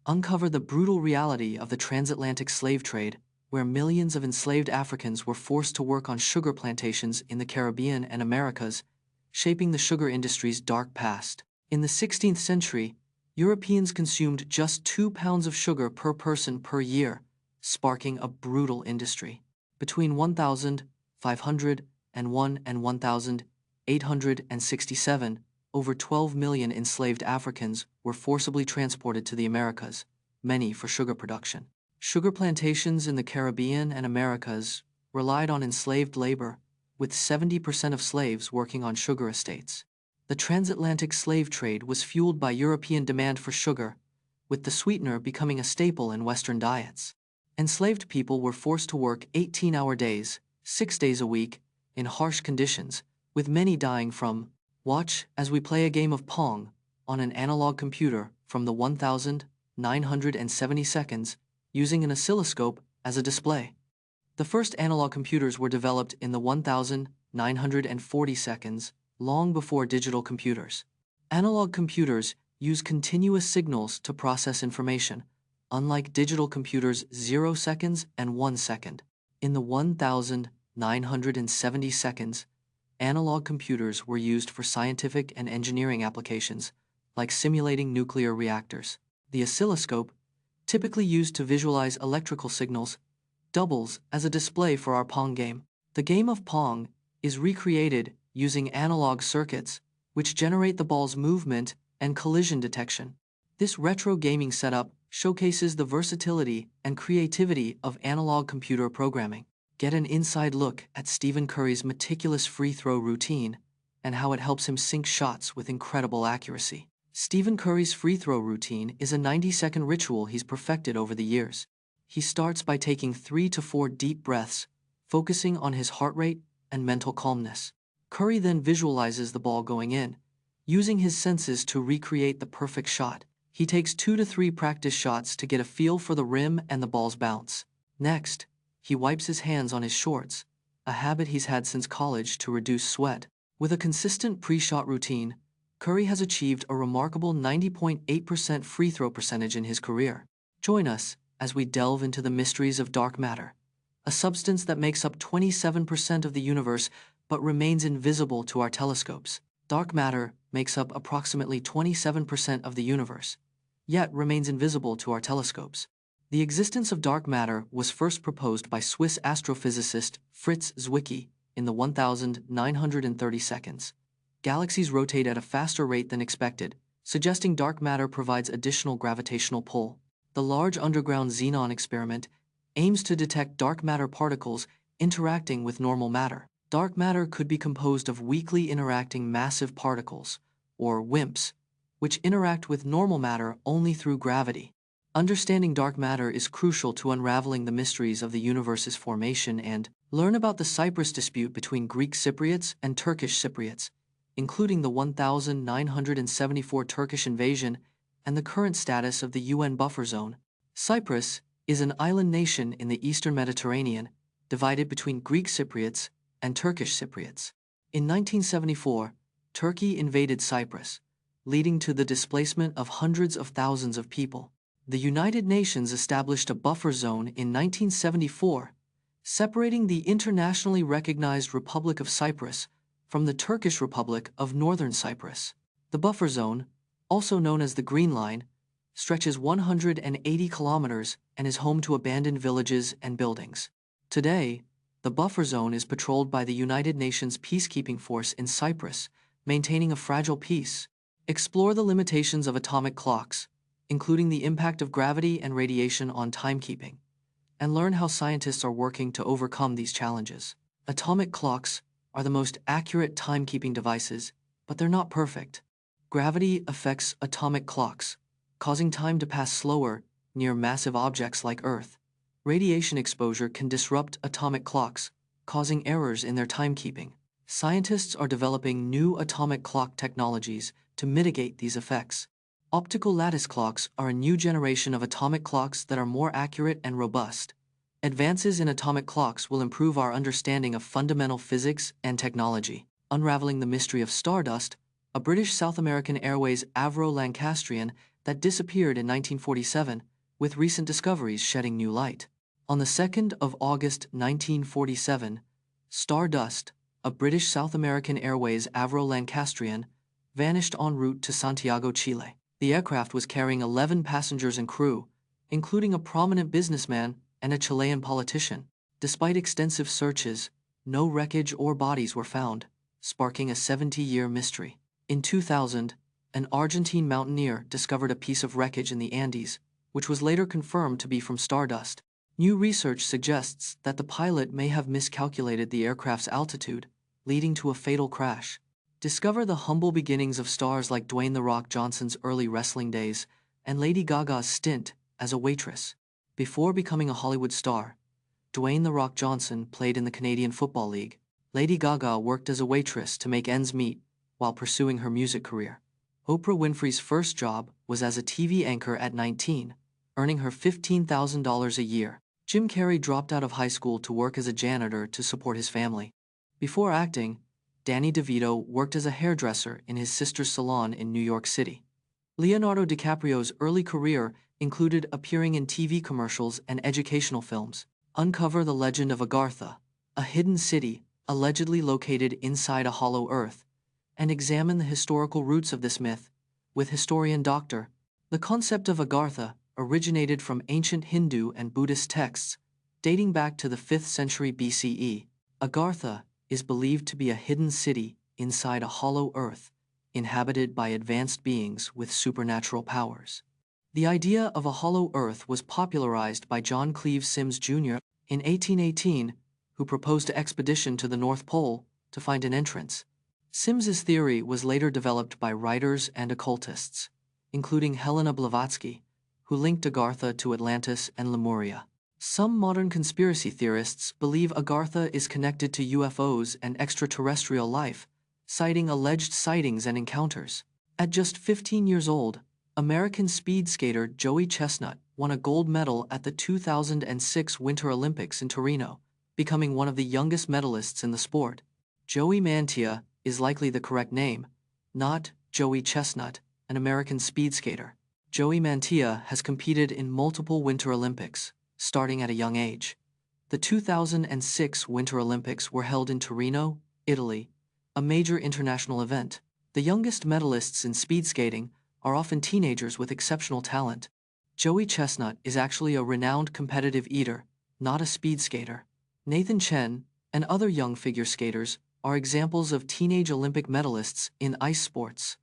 uncover the brutal reality of the transatlantic slave trade, where millions of enslaved Africans were forced to work on sugar plantations in the Caribbean and Americas, shaping the sugar industry's dark past. In the 16th century, Europeans consumed just 2 pounds of sugar per person per year, sparking a brutal industry. Between 1501 and 1867, over 12 million enslaved Africans were forcibly transported to the Americas, many for sugar production. Sugar plantations in the Caribbean and Americas relied on enslaved labor, with 70% of slaves working on sugar estates. The transatlantic slave trade was fueled by European demand for sugar, with the sweetener becoming a staple in Western diets. Enslaved people were forced to work 18-hour days, 6 days a week, in harsh conditions, with many dying from "Watch as we play a game of Pong" on an analog computer from the 1970 seconds, using an oscilloscope as a display. The first analog computers were developed in the 1940 seconds, long before digital computers. Analog computers use continuous signals to process information, unlike digital computers' 0 seconds and 1 second. In the 1970 seconds, analog computers were used for scientific and engineering applications, like simulating nuclear reactors. The oscilloscope, typically used to visualize electrical signals, doubles as a display for our Pong game. The game of Pong is recreated using analog circuits, which generate the ball's movement and collision detection. This retro gaming setup showcases the versatility and creativity of analog computer programming. Get an inside look at Stephen Curry's meticulous free throw routine and how it helps him sink shots with incredible accuracy. Stephen Curry's free throw routine is a 90-second ritual he's perfected over the years. He starts by taking 3 to 4 deep breaths, focusing on his heart rate and mental calmness. Curry then visualizes the ball going in, using his senses to recreate the perfect shot. He takes 2 to 3 practice shots to get a feel for the rim and the ball's bounce. Next, he wipes his hands on his shorts, a habit he's had since college to reduce sweat. With a consistent pre-shot routine, Curry has achieved a remarkable 90.8% free throw percentage in his career. Join us as we delve into the mysteries of dark matter, a substance that makes up 27% of the universe but remains invisible to our telescopes. Dark matter makes up approximately 27% of the universe, yet remains invisible to our telescopes. The existence of dark matter was first proposed by Swiss astrophysicist Fritz Zwicky in the 1930 seconds. Galaxies rotate at a faster rate than expected, suggesting dark matter provides additional gravitational pull. The Large Underground Xenon experiment aims to detect dark matter particles interacting with normal matter. Dark matter could be composed of weakly interacting massive particles, or WIMPs, which interact with normal matter only through gravity. Understanding dark matter is crucial to unraveling the mysteries of the universe's formation and learn about the Cyprus dispute between Greek Cypriots and Turkish Cypriots, including the 1974 Turkish invasion and the current status of the UN buffer zone. Cyprus is an island nation in the eastern Mediterranean, divided between Greek Cypriots and Turkish Cypriots. In 1974, Turkey invaded Cyprus, leading to the displacement of hundreds of thousands of people. The United Nations established a buffer zone in 1974, separating the internationally recognized Republic of Cyprus from the Turkish Republic of Northern Cyprus. The buffer zone, also known as the Green Line, stretches 180 kilometers and is home to abandoned villages and buildings. Today, the buffer zone is patrolled by the United Nations peacekeeping force in Cyprus, maintaining a fragile peace. Explore the limitations of atomic clocks, including the impact of gravity and radiation on timekeeping, and learn how scientists are working to overcome these challenges. Atomic clocks are the most accurate timekeeping devices, but they're not perfect. Gravity affects atomic clocks, causing time to pass slower near massive objects like Earth. Radiation exposure can disrupt atomic clocks, causing errors in their timekeeping. Scientists are developing new atomic clock technologies to mitigate these effects. Optical lattice clocks are a new generation of atomic clocks that are more accurate and robust. Advances in atomic clocks will improve our understanding of fundamental physics and technology. Unraveling the mystery of stardust, a British South American Airways Avro Lancastrian that disappeared in 1947, with recent discoveries shedding new light. On the 2nd of August 1947, Stardust, a British South American Airways Avro Lancastrian, vanished en route to Santiago, Chile. The aircraft was carrying 11 passengers and crew, including a prominent businessman and a Chilean politician. Despite extensive searches, no wreckage or bodies were found, sparking a 70-year mystery. In 2000, an Argentine mountaineer discovered a piece of wreckage in the Andes, which was later confirmed to be from Stardust. New research suggests that the pilot may have miscalculated the aircraft's altitude, leading to a fatal crash. Discover the humble beginnings of stars like Dwayne "The Rock" Johnson's early wrestling days and Lady Gaga's stint as a waitress. Before becoming a Hollywood star, Dwayne "The Rock" Johnson played in the Canadian Football League. Lady Gaga worked as a waitress to make ends meet while pursuing her music career. Oprah Winfrey's first job was as a TV anchor at 19, earning her $15,000 a year. Jim Carrey dropped out of high school to work as a janitor to support his family. Before acting, Danny DeVito worked as a hairdresser in his sister's salon in New York City. Leonardo DiCaprio's early career included appearing in TV commercials and educational films. Uncover the legend of Agartha, a hidden city allegedly located inside a hollow earth, and examine the historical roots of this myth with historian Dr. The concept of Agartha originated from ancient Hindu and Buddhist texts dating back to the 5th century BCE. Agartha is believed to be a hidden city inside a hollow earth, inhabited by advanced beings with supernatural powers. The idea of a hollow earth was popularized by John Cleave Sims Jr. in 1818, who proposed an expedition to the North Pole to find an entrance. Sims's theory was later developed by writers and occultists, including Helena Blavatsky, who linked Agartha to Atlantis and Lemuria. Some modern conspiracy theorists believe Agartha is connected to UFOs and extraterrestrial life, citing alleged sightings and encounters. At just 15 years old, American speed skater Joey Chestnut won a gold medal at the 2006 Winter Olympics in Torino, becoming one of the youngest medalists in the sport. Joey Mantia is likely the correct name, not Joey Chestnut, an American speed skater. Joey Mantia has competed in multiple Winter Olympics, starting at a young age. The 2006 Winter Olympics were held in Torino, Italy, a major international event. The youngest medalists in speed skating are often teenagers with exceptional talent. Joey Chestnut is actually a renowned competitive eater, not a speed skater. Nathan Chen and other young figure skaters are examples of teenage Olympic medalists in ice sports.